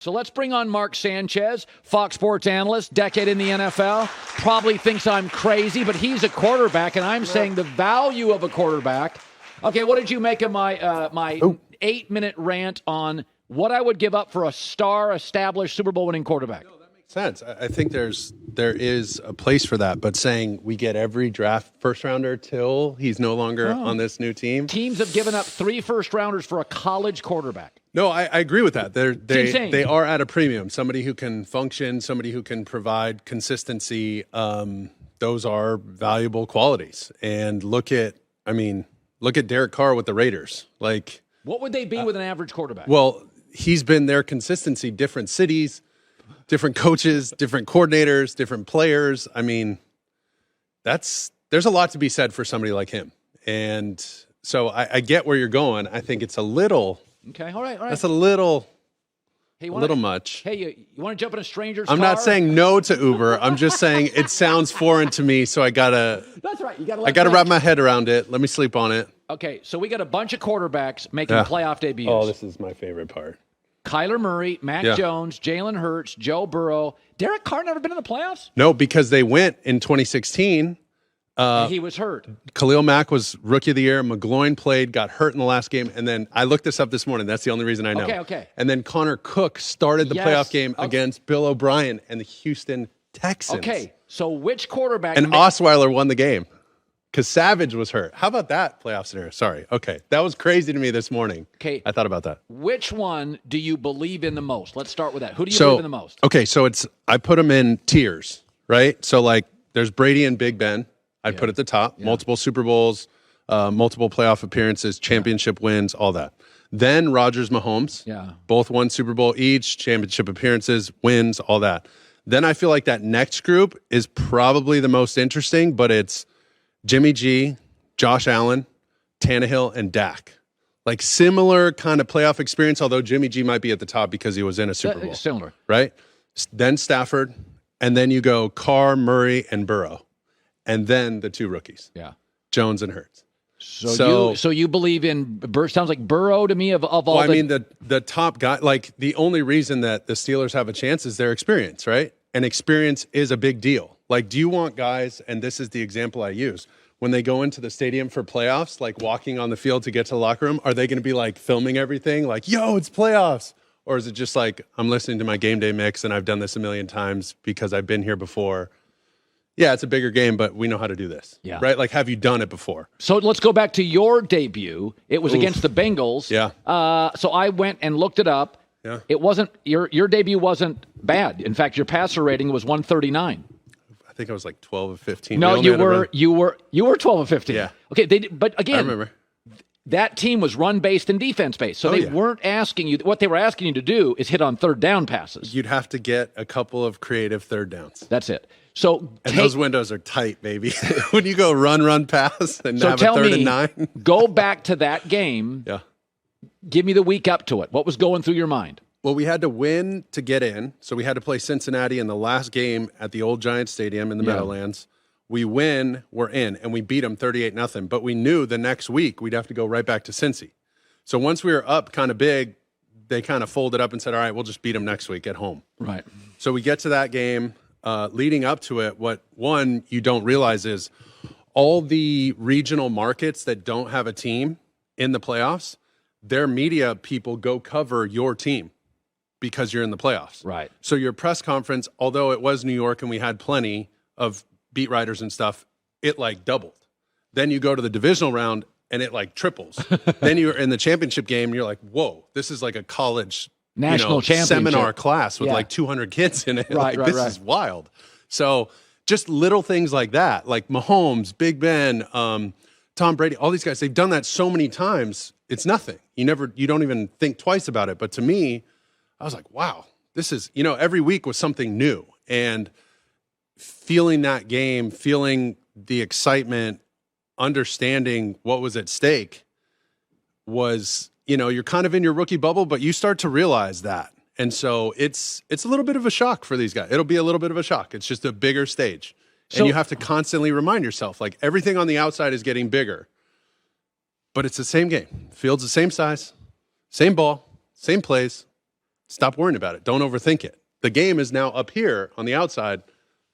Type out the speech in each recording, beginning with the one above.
So let's bring on Mark Sanchez, Fox Sports analyst, decade in the NFL. Probably thinks I'm crazy, but he's a quarterback, and I'm saying the value of a quarterback. Okay, what did you make of my 8-minute rant on what I would give up for a star, established Super Bowl winning quarterback? No, that makes sense. I think there is a place for that, but saying we get every draft first rounder till he's no longer on this new team. Teams have given up 3 first rounders for a college quarterback. No, I agree with that. They are at a premium. Somebody who can function, somebody who can provide consistency. Those are valuable qualities. And look at Derek Carr with the Raiders. Like, what would they be with an average quarterback? Well, he's been their consistency. Different cities, different coaches, different coordinators, different players. I mean, there's a lot to be said for somebody like him. And so I get where you're going. I think it's a little. Okay, all right. That's a little much. Hey, you want to jump in a stranger's car? I'm not saying no to Uber. I'm just saying it sounds foreign to me, so I gotta. That's right. I gotta wrap my head around it. Let me sleep on it. Okay, so we got a bunch of quarterbacks making playoff debuts. Oh, this is my favorite part. Kyler Murray, Mac Jones, Jalen Hurts, Joe Burrow. Derek Carr never been in the playoffs? No, because they went in 2016. He was hurt. Khalil Mack was Rookie of the Year. McGloin played, got hurt in the last game. And then I looked this up this morning. That's the only reason I know. Okay. And then Connor Cook started the playoff game against Bill O'Brien and the Houston Texans. Okay, so which quarterback? And Osweiler won the game because Savage was hurt. How about that playoff scenario? Sorry. Okay. That was crazy to me this morning. Okay. I thought about that. Which one do you believe in the most? Let's start with that. Who do you believe in the most? Okay, so I put them in tiers, right? So like there's Brady and Big Ben. I'd put at the top, multiple Super Bowls, multiple playoff appearances, championship wins, all that. Then Rodgers, Mahomes, both won Super Bowl each, championship appearances, wins, all that. Then I feel like that next group is probably the most interesting, but it's Jimmy G, Josh Allen, Tannehill, and Dak. Like similar kind of playoff experience, although Jimmy G might be at the top because he was in a Super Bowl. Similar. Right? Then Stafford, and then you go Carr, Murray, and Burrow. And then the 2 rookies, Jones and Hurts. So you believe in sounds like Burrow to me of all. Well, I mean the top guy. Like the only reason that the Steelers have a chance is their experience, right? And experience is a big deal. Like, do you want guys? And this is the example I use when they go into the stadium for playoffs, like walking on the field to get to the locker room. Are they going to be like filming everything, like, "Yo, it's playoffs," or is it just like I'm listening to my game day mix and I've done this a million times because I've been here before? Yeah, it's a bigger game, but we know how to do this. Yeah. Right? Like, have you done it before? So let's go back to your debut. It was against the Bengals. Yeah. So I went and looked it up. Yeah. It wasn't your debut wasn't bad. In fact, your passer rating was 139. I think I was like 12 of 15. No, you were 12 of 15. Yeah. Okay, but again, I remember. That team was run-based and defense-based. So they weren't asking you – what they were asking you to do is hit on third-down passes. You'd have to get a couple of creative third downs. That's it. So those windows are tight, baby. When you go run, pass, and have a 3rd and 9. Go back to that game. Yeah. Give me the week up to it. What was going through your mind? Well, we had to win to get in. So we had to play Cincinnati in the last game at the old Giants Stadium in the Meadowlands. We win, we're in, and we beat them 38-0. But we knew the next week we'd have to go right back to Cincy. So once we were up kind of big, they kind of folded up and said, all right, we'll just beat them next week at home. Right. So we get to that game. Leading up to it, what you don't realize is all the regional markets that don't have a team in the playoffs, their media people go cover your team because you're in the playoffs. Right. So your press conference, although it was New York and we had plenty of beat writers and stuff, it like doubled. Then you go to the divisional round and it like triples. Then you're in the championship game and you're like, whoa, this is like a college national championship seminar class with like 200 kids in it. Right, this is wild. So just little things like that, like Mahomes, Big Ben, Tom Brady, all these guys, they've done that so many times. It's nothing. You don't even think twice about it. But to me, I was like, wow, this is, every week was something new. And feeling that game, feeling the excitement, understanding what was at stake was, you're kind of in your rookie bubble, but you start to realize that. And so it's a little bit of a shock for these guys. It'll be a little bit of a shock. It's just a bigger stage. And you have to constantly remind yourself, like everything on the outside is getting bigger, but it's the same game. Field's the same size, same ball, same plays, stop worrying about it. Don't overthink it. The game is now up here on the outside,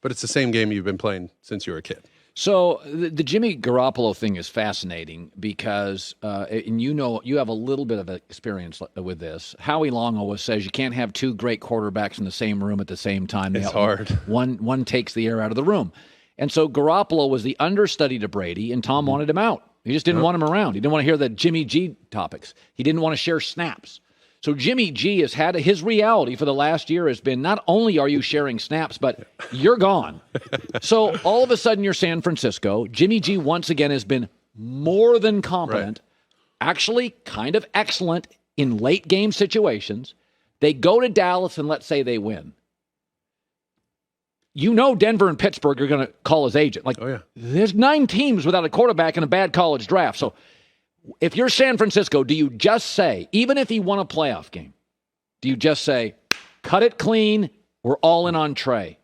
but it's the same game you've been playing since you were a kid. So the Jimmy Garoppolo thing is fascinating because, and you have a little bit of experience with this. Howie Long always says you can't have two great quarterbacks in the same room at the same time. It's hard. One takes the air out of the room. And so Garoppolo was the understudy to Brady, and Tom wanted him out. He just didn't want him around. He didn't want to hear the Jimmy G topics. He didn't want to share snaps. So Jimmy G has had his reality for the last year has been not only are you sharing snaps, but you're gone. So all of a sudden you're San Francisco. Jimmy G once again has been more than competent, actually kind of excellent in late game situations. They go to Dallas and let's say they win. You know Denver and Pittsburgh are going to call his agent. There's 9 teams without a quarterback in a bad college draft. So if you're San Francisco, do you just say, even if he won a playoff game, do you just say, cut it clean, we're all in on Trey?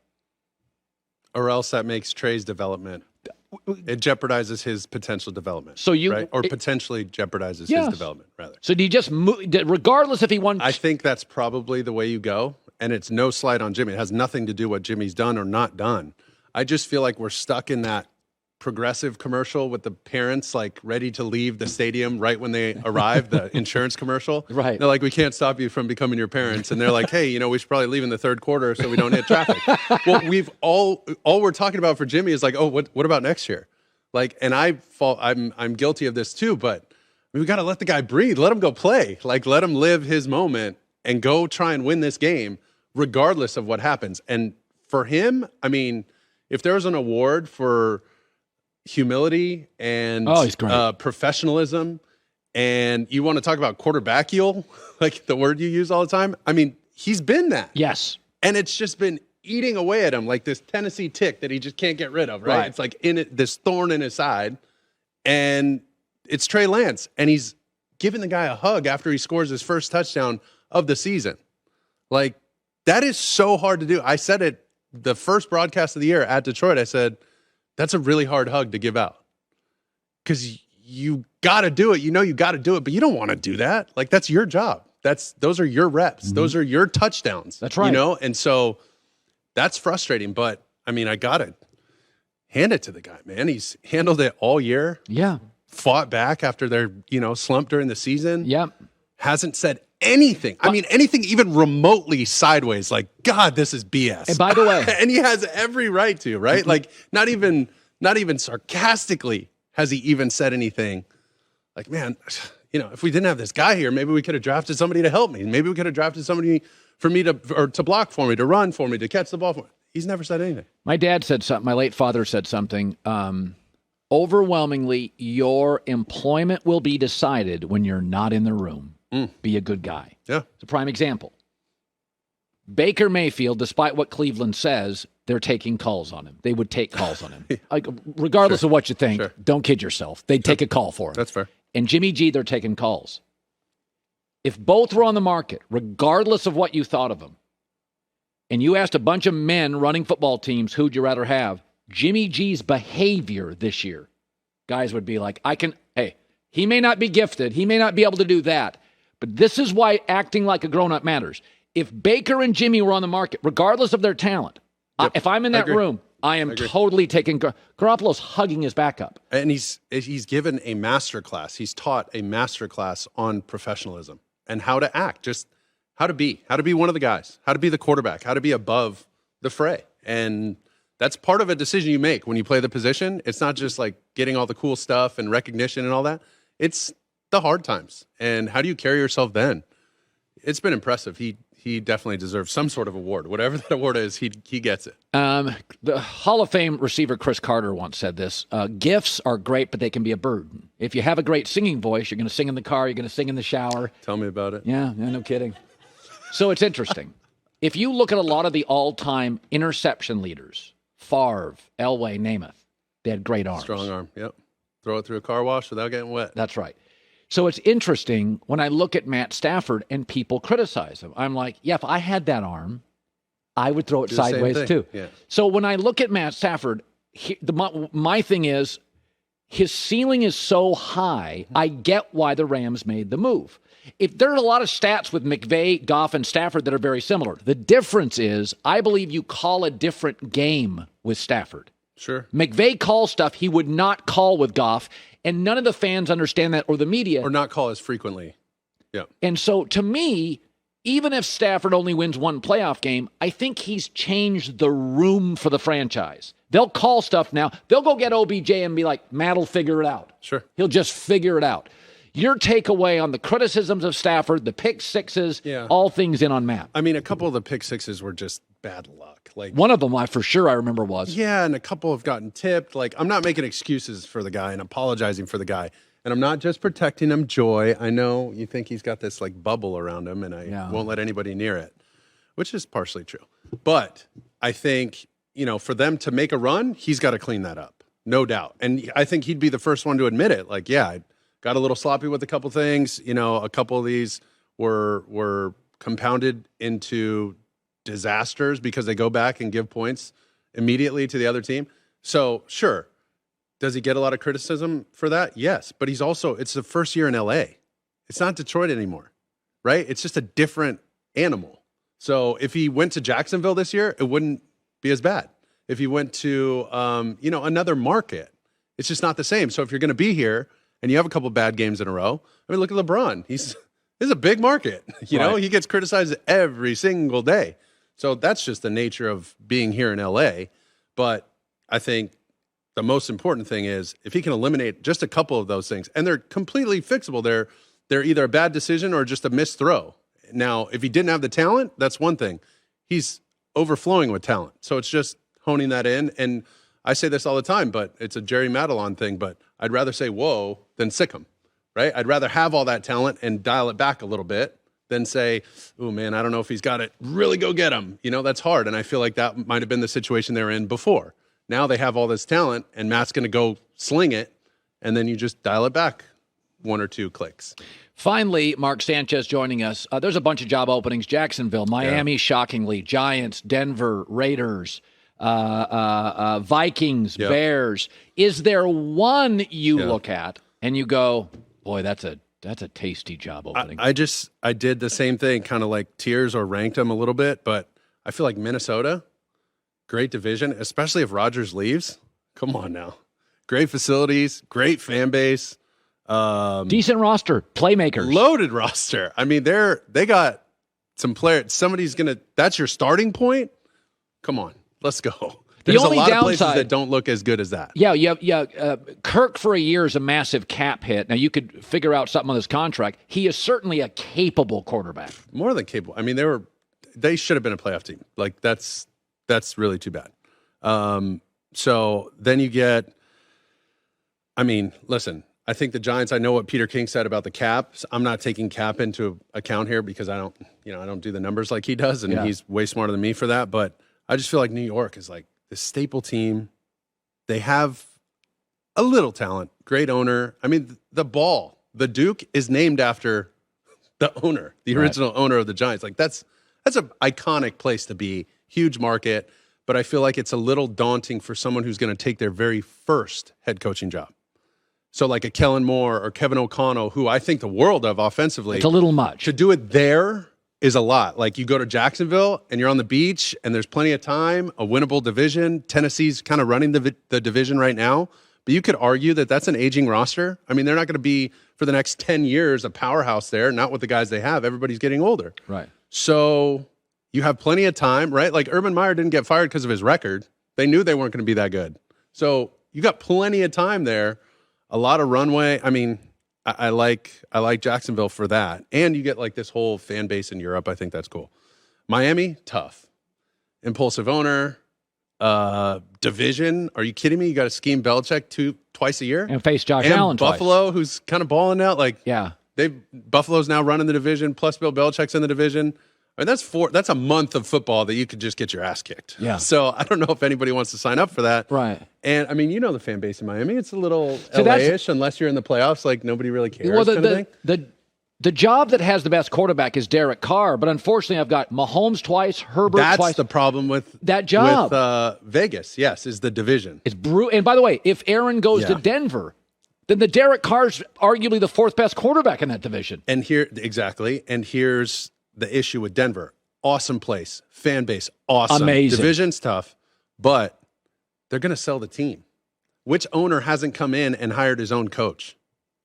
Or else that makes Trey's development. It jeopardizes his potential development. So potentially jeopardizes his development, rather. So do you just move, regardless if he won? I think that's probably the way you go. And it's no slight on Jimmy. It has nothing to do what Jimmy's done or not done. I just feel like we're stuck in that Progressive commercial with the parents like ready to leave the stadium right when they arrive, the insurance commercial. Right. They're like, we can't stop you from becoming your parents. And they're like, hey, we should probably leave in the third quarter so we don't hit traffic. Well, we've all we're talking about for Jimmy is like, oh, what about next year? Like, and I'm guilty of this too, but we got to let the guy breathe. Let him go play. Like, let him live his moment and go try and win this game regardless of what happens. And for him, I mean, if there was an award for humility and professionalism, and you want to talk about quarterbackial, like the word you use all the time, I mean, he's been that. Yes. And it's just been eating away at him like this Tennessee tick that he just can't get rid of, right? It's like this thorn in his side, and it's Trey Lance, and he's giving the guy a hug after he scores his first touchdown of the season. Like, that is so hard to do. I said it the first broadcast of the year at Detroit. I said, that's a really hard hug to give out because you got to do it. You got to do it, but you don't want to do that. Like, that's your job. Those are your reps. Mm-hmm. Those are your touchdowns. That's right. And so that's frustrating, but I mean, I got to hand it to the guy, man. He's handled it all year. Yeah. Fought back after their, slump during the season. Yeah. Hasn't said anything. I mean, anything even remotely sideways, like, God, this is BS. And by the way, and he has every right to, right? Mm-hmm. Like, not even sarcastically has he even said anything. Like, man, if we didn't have this guy here, maybe we could have drafted somebody to help me. Maybe we could have drafted somebody for me to block for me, to run for me, to catch the ball for me. He's never said anything. My dad said something. My late father said something. Overwhelmingly, your employment will be decided when you're not in the room. Be a good guy. Yeah. It's a prime example. Baker Mayfield, despite what Cleveland says, they're taking calls on him. They would take calls on him. Like, regardless of what you think, don't kid yourself. They'd take a call for him. That's fair. And Jimmy G, they're taking calls. If both were on the market, regardless of what you thought of them, and you asked a bunch of men running football teams, who'd you rather have? Jimmy G's behavior this year, guys would be like, hey, he may not be gifted. He may not be able to do that. But this is why acting like a grown-up matters. If Baker and Jimmy were on the market, regardless of their talent, if I'm in that room, I am totally taking Garoppolo's hugging his back up. And he's given a masterclass. He's taught a masterclass on professionalism and how to act, just how to be one of the guys, how to be the quarterback, how to be above the fray. And that's part of a decision you make when you play the position. It's not just like getting all the cool stuff and recognition and all that. It's the hard times. And how do you carry yourself then? It's been impressive. He definitely deserves some sort of award. Whatever that award is, he gets it. The Hall of Fame receiver Chris Carter once said this, gifts are great, but they can be a burden. If you have a great singing voice, you're going to sing in the car, you're going to sing in the shower. Tell me about it. Yeah, no kidding. So it's interesting. If you look at a lot of the all-time interception leaders, Favre, Elway, Namath, they had great arms. Strong arm, yep. Throw it through a car wash without getting wet. That's right. So it's interesting when I look at Matt Stafford and people criticize him. I'm like, yeah, if I had that arm, I would throw it sideways too. Yeah. So when I look at Matt Stafford, my thing is his ceiling is so high, I get why the Rams made the move. If there are a lot of stats with McVay, Goff, and Stafford that are very similar. The difference is, I believe you call a different game with Stafford. Sure. McVay calls stuff he would not call with Goff, and none of the fans understand that, or the media. Or not call as frequently. Yeah. And so, to me, even if Stafford only wins one playoff game, I think he's changed the room for the franchise. They'll call stuff now. They'll go get OBJ and be like, Matt will figure it out. Sure. He'll just figure it out. Your takeaway on the criticisms of Stafford, the pick sixes, all things in on Matt. I mean, a couple of the pick sixes were just bad luck. Like one of them, I remember was. Yeah, and a couple have gotten tipped. Like, I'm not making excuses for the guy and apologizing for the guy. And I'm not just protecting him, Joy. I know you think he's got this like bubble around him, and I won't let anybody near it, which is partially true. But I think, for them to make a run, he's got to clean that up, no doubt. And I think he'd be the first one to admit it. Like, yeah, I got a little sloppy with a couple things. A couple of these were compounded into disasters because they go back and give points immediately to the other team. So, sure. Does he get a lot of criticism for that? Yes. But it's the first year in LA. It's not Detroit anymore, right? It's just a different animal. So if he went to Jacksonville this year, it wouldn't be as bad. If he went to, another market, it's just not the same. So if you're going to be here and you have a couple bad games in a row, I mean, look at LeBron. This is a big market. He gets criticized every single day. So that's just the nature of being here in LA. But I think the most important thing is if he can eliminate just a couple of those things, and they're completely fixable. They're either a bad decision or just a missed throw. Now, if he didn't have the talent, that's one thing. He's overflowing with talent. So it's just honing that in. And I say this all the time, but it's a Jerry Madelon thing, but I'd rather say whoa than sick him, right? I'd rather have all that talent and dial it back a little bit than say, oh man, I don't know if he's got it. Really go get him. That's hard. And I feel like that might have been the situation they were in before. Now they have all this talent, and Matt's going to go sling it, and then you just dial it back one or two clicks. Finally, Mark Sanchez joining us. There's a bunch of job openings. Jacksonville, Miami, shockingly, Giants, Denver, Raiders, Vikings, Bears. Is there one you look at and you go, boy, that's a tasty job opening? I did the same thing, kind of like tiers or ranked them a little bit, but I feel like Minnesota, great division, especially if Rodgers leaves. Come on now. Great facilities, great fan base. Decent roster, playmakers. Loaded roster. I mean, they got some players. That's your starting point? Come on, let's go. There's a lot of places that don't look as good as that. Yeah. Kirk for a year is a massive cap hit. Now, you could figure out something on this contract. He is certainly a capable quarterback. More than capable. I mean, they should have been a playoff team. Like, that's really too bad. So then you get, listen, I think the Giants, I know what Peter King said about the cap. I'm not taking cap into account here because I don't do the numbers like he does, and he's way smarter than me for that. But I just feel like New York is like the staple team. They have a little talent, great owner. I mean, the Duke is named after the owner, the original owner of the Giants. Like that's an iconic place to be. Huge market, but I feel like it's a little daunting for someone who's going to take their very first head coaching job. So like a Kellen Moore or Kevin O'Connell, who I think the world of offensively. It's a little much. To do it there is a lot. Like you go to Jacksonville and you're on the beach and there's plenty of time, a winnable division. Tennessee's kind of running the division right now, but you could argue that that's an aging roster. I mean, they're not going to be for the next 10 years a powerhouse there, not with the guys they have. Everybody's getting older. Right. So you have plenty of time, right? Like Urban Meyer didn't get fired because of his record. They knew they weren't going to be that good. So you got plenty of time there, a lot of runway. I mean, I like Jacksonville for that. And you get like this whole fan base in Europe. I think that's cool. Miami, tough. Impulsive owner, division. Are you kidding me? You got to scheme Belichick twice a year? And face Josh Allen Buffalo, twice. who's kind of balling out. Like, Buffalo's now running the division, plus Bill Belichick's in the division. I mean, that's a month of football that you could just get your ass kicked. Yeah. So I don't know if anybody wants to sign up for that. Right. And I mean, the fan base in Miami, it's a little LA-ish unless you're in the playoffs. Like nobody really cares. Well, the job that has the best quarterback is Derek Carr, but unfortunately, I've got Mahomes twice, Herbert twice. That's the problem with that job. With Vegas, yes, is the division. It's brutal. And by the way, if Aaron goes to Denver, then the Derek Carr's arguably the fourth best quarterback in that division. And here's the issue with Denver. Awesome place, fan base, awesome. Amazing. Division's tough, but they're going to sell the team. Which owner hasn't come in and hired his own coach?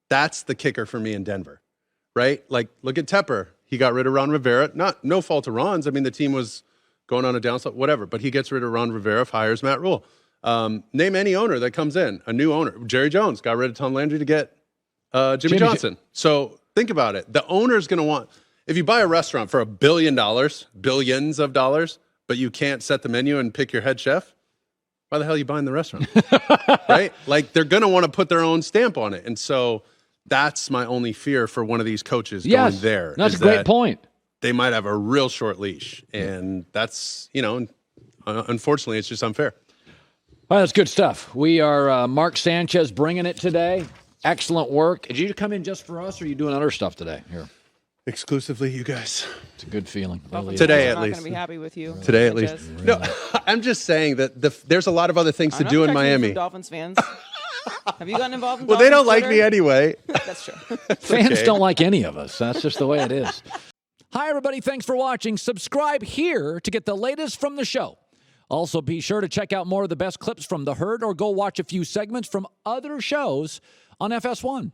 That's the kicker for me in Denver, right? Like, look at Tepper. He got rid of Ron Rivera. No fault of Ron's. I mean, the team was going on a downslope, whatever. But he gets rid of Ron Rivera, hires Matt Rule. Name any owner that comes in, a new owner. Jerry Jones got rid of Tom Landry to get Jimmy Johnson. So think about it. The owner's going to want, if you buy a restaurant for $1 billion, billions of dollars, but you can't set the menu and pick your head chef, why the hell are you buying the restaurant? Right? Like, they're going to want to put their own stamp on it. And so that's my only fear for one of these coaches going there. That's a great point. They might have a real short leash. And that's, unfortunately, it's just unfair. Well, that's good stuff. We are Mark Sanchez bringing it today. Excellent work. Did you come in just for us, or are you doing other stuff today? Here, exclusively you guys. It's a good feeling. Today, at least. I'm not going to be happy with you. Today, at least. Really? No, I'm just saying that there's a lot of other things to do in Miami. Dolphins fans. Have you gotten involved in Well, they don't like me anyway. That's true. Fans don't like any of us. That's just the way it is. Hi, everybody. Thanks for watching. Subscribe here to get the latest from the show. Also, be sure to check out more of the best clips from The Herd or go watch a few segments from other shows on FS1.